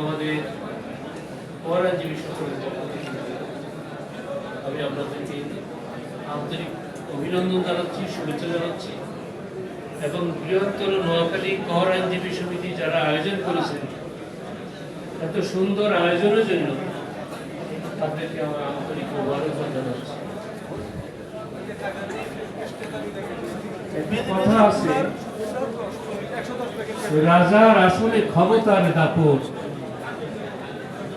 আমাদের পরাজীবী সকলের আমি আপনাদেরকে আন্তরিক অভিনন্দন জানাচ্ছি, শুভেচ্ছা জানাচ্ছি এবং বৃহত্তর নোয়াখালী কর আইনজীবী সমিতি যারা আয়োজন করেছেন এত সুন্দর আয়োজনের জন্য তাদেরকে আমার আন্তরিক মোবারকবাদ জানাচ্ছি। কথা আছে, রাজার আসলে ক্ষমতার দাপট,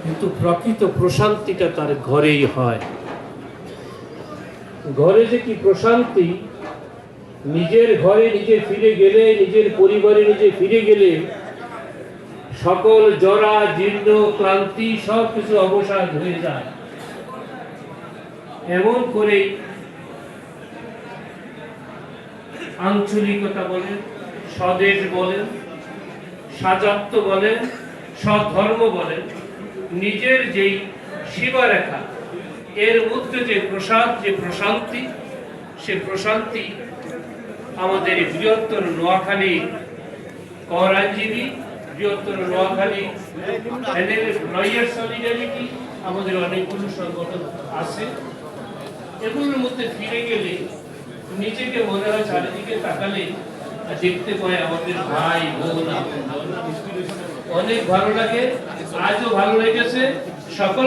কিন্তু প্রকৃত প্রশান্তিটা তার ঘরেই হয়। ঘরে যে কি প্রশান্তি, নিজের ঘরে নিজে ফিরে গেলে, নিজের পরিবারে নিজে ফিরে গেলে সকল জরা জীর্ণ ক্লান্তি সবকিছু অবসাদ হয়ে যায়। এমন করে আঞ্চলিকতা বলেন, স্বদেশ বলেন, সাজাত্য বলেন, সধর্ম বলেন, নিজের যেই সীমারেখা এর মধ্যে যে প্রসাদ, যে প্রশান্তি, সে প্রশান্তি আমাদের বৃহত্তর নোয়াখালী কর আইনজীবী, বৃহত্তর নোয়াখালী লয়ার সলিডারিটি, আমাদের অনেকগুলো সংগঠন আছে। এগুলোর মধ্যে ফিরে গেলে নিজেকে মনে হয় চারিদিকে তাকালে দেখতে পাই আমাদের ভাই বোন অনেক ভালো লাগে। আজও ভালো লেগেছে সকল